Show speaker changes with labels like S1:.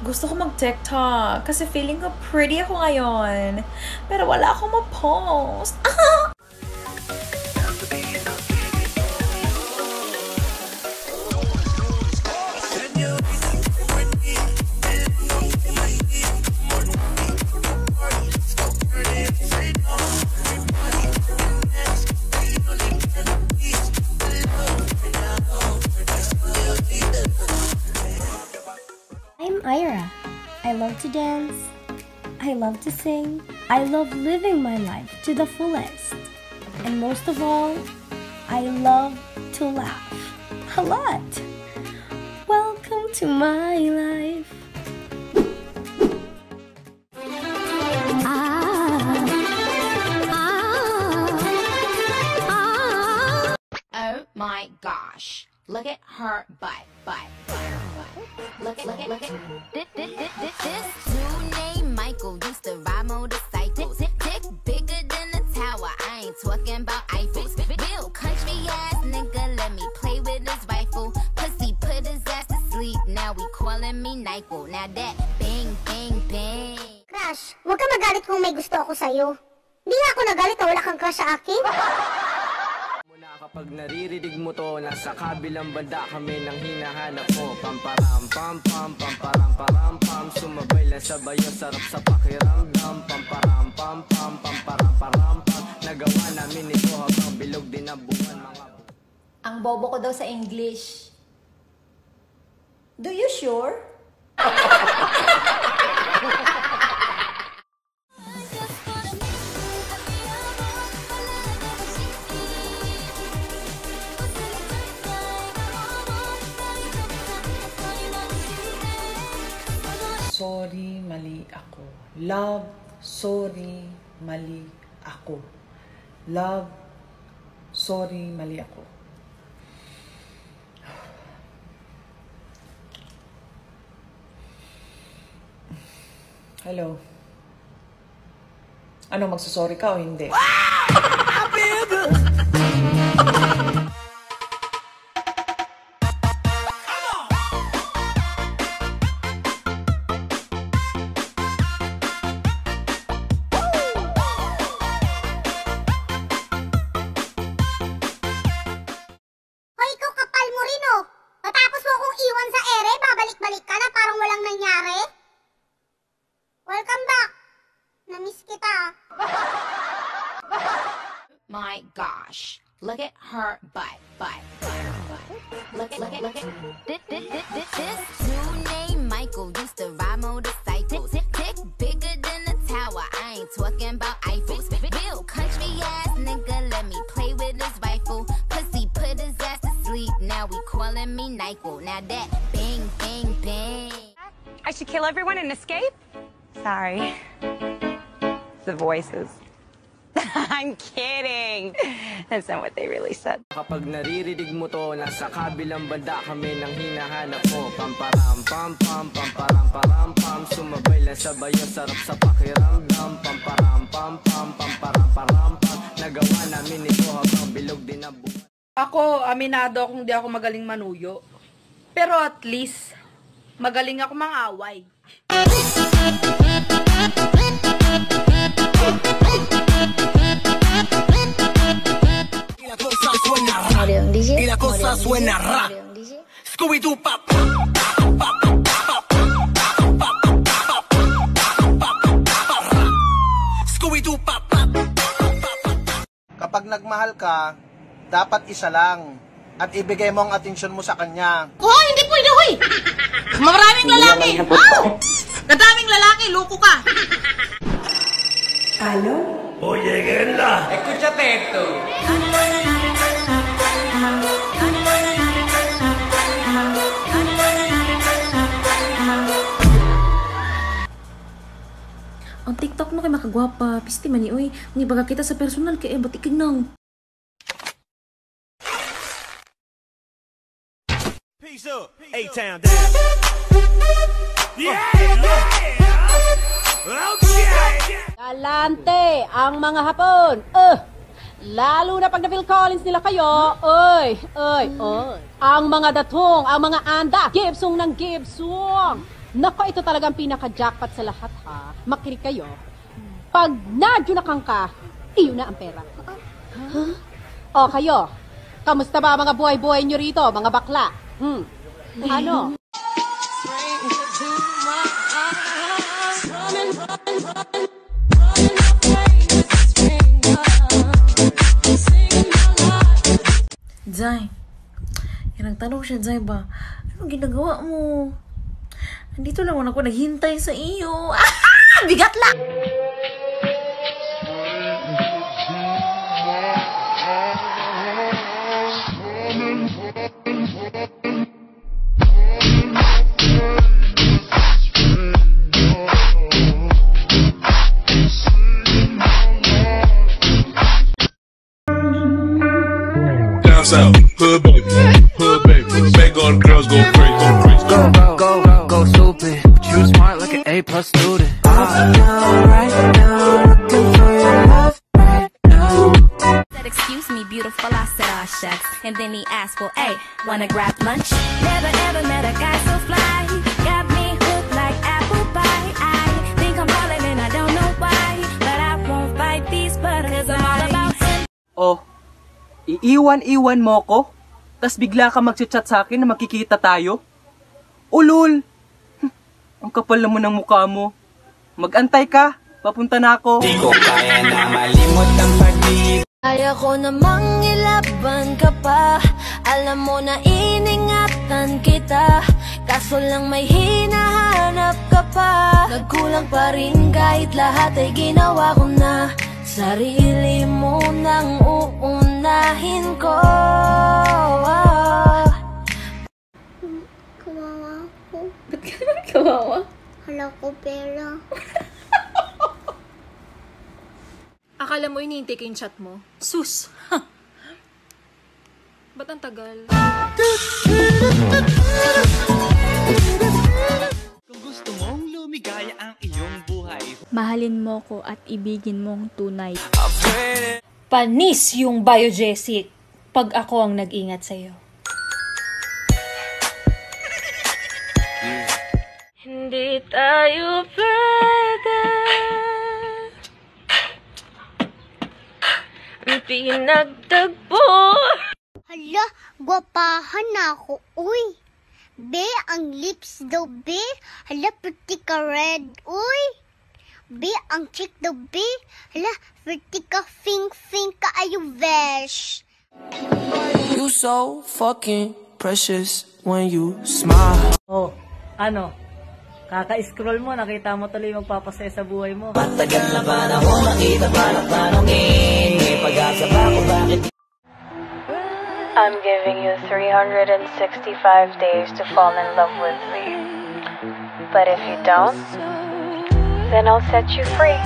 S1: Gusto ko mag-TikTok kasi feeling ko pretty ako ngayon. Pero wala akong ma-post.
S2: I'm Ira. I love to dance. I love to sing. I love living my life to the fullest. And most of all, I love to laugh. A lot. Welcome to my life.
S3: Oh my gosh. Look at her butt. Look at this dude named Michael used to ride motorcycles. Dick bigger than a tower. I ain't talking about Eiffels. Real country ass nigga, let me play with his rifle. Pussy put his ass to sleep. Now we calling me Nyquil. Now that bang bang bang.
S4: Crush, huwag ka magalit kung may gusto ako sa'yo. Hindi nga ako nagalit na wala kang crush sa akin.
S5: Kapag naririnig mo to, nasa kabilang banda kami nang hinahanap mo. Pamparam pam pam pamparam param pam, sumabay lang sabayo, sarap sa pakiramdam. Pamparam pam pam pamparam param pam, nagawa namin ito habang bilog din ang buwan mga.
S6: Ang bobo ko daw sa English. Do you sure?
S7: Sorry, mali ako. Love, sorry, mali ako. Love, sorry, mali ako. Hello? Ano, magsasorry ka o hindi?
S4: Hoy, ikaw kapal mo rin oh. Matapos mo akong iwan sa ere, babalik-balik ka na parang walang nangyari. Welcome back. Namiss kita.
S3: My gosh. Look at her butt. Look at this dude named Michael used to ride motorcycles. Dick bigger than a tower. I ain't talking about Eiffels. Real country ass nigga, let me play with his rifle. Pussy put his ass to sleep. Now we calling me Nyquil. Now that bang bang bang.
S8: I should kill everyone and escape? Sorry. The voices. I'm kidding. That's not what they really said.
S5: Kapag naririnig mo to, nasa kabilang banda kami nang hinahanap mo. Pamparam pam pam pamparam param pam, sumabay lang sabayo, sarap sa pakiramdam. Pamparam pam pam pamparam param pam, nagawa namin ito habang bilog din ang buwan.
S9: Ako, aminado akong di ako magaling manuyo. Pero at least, magaling ako mang-away.
S4: Y la cosa suena ra. Scooby-Doo pop. Scooby-Doo pop.
S10: Kapag nagmahal ka, dapat isa lang at ibigay mo ang atensyon mo sa kanya.
S9: Hoy, hindi pwede, hoy! Maraming lalaki! Kadaming lalaki, loko ka!
S7: Ano?
S5: Oye, Gerla.
S10: Escúchate esto.
S1: Ang TikTok no kay makagwapa, pisti man ni oy. Ngi baga kita sa personal kay batikig nang.
S5: Peace up, A-Town down. Yeah! Okay!
S6: Galante ang mga Hapon.
S11: Lalo na pag na-Phil Collins nila kayo, oy. Ang mga datong, ang mga anda, Gibsong ng Gibsong. Nako, ito talagang pinaka-jackpot sa lahat, ha. Makinig kayo. Pag nadyunakang ka, iyon na ang pera. O kayo, kamusta ba mga buhay-buhay nyo rito, mga bakla? Ano?
S1: Zay, yan ang tanong siya, Zay ba? Anong ginagawa mo? Andito lang ako naghintay sa iyo. Bigat lang!
S12: South, hood baby, make all the girls go crazy,
S5: Go stupid, but you smart like an A+ student.
S3: Said, excuse me, beautiful, I said, aw, shucks. And then he asked, well, hey, wanna grab lunch? Never ever met a guy so fly. Got me hooked like apple pie. I think I'm falling and I don't know why. But I won't fight these butterflies. I'm all about him.
S13: Oh, iiwan-iwan mo ko? Tas bigla ka mag-chat sa akin na magkikita tayo? Ulul! Ang kapal naman ng mukha mo. Mag-antay ka, papunta na ako.
S5: Di ko kaya na malimot ang pag-ibig.
S14: Kaya ko namang ilaban ka pa. Alam mo na iningatan kita. Kaso lang may hinahanap ka pa. Nagkulang pa rin kahit lahat ay ginawa ko na. Sarili mo nang uunahin ko.
S4: Kawawa ako.
S1: Ba't ka naman kawawa?
S4: Hala ko pera.
S15: Akala mo iniintay ko yung chat mo? Sus! Ba't ang tagal?
S16: Kung gusto mong lumigaya ang iyong buhay,
S17: mahalin mo ko at ibigin mong tunay.
S15: Panis yung biogesic pag ako ang nag-ingat sa'yo.
S14: Hindi tayo pwede pinagtagpo.
S4: Hala, gwapahan na ako. Uy, be, ang lips daw, be. Hala, pretty ka red. Uy, be, ang cheek daw, be. Hala, pretty ka, fing ka, ayu, vesh.
S5: You so fucking precious when you smile.
S18: Oh, ano? Kaka-scroll mo, nakita mo tuloy magpapasaya sa buhay mo.
S5: Matagal na ba na ako makita parang tanongin? May pag-asa ba kung bakit?
S17: I'm giving you 365 days to fall in love with me. But if you don't, then I'll set you free.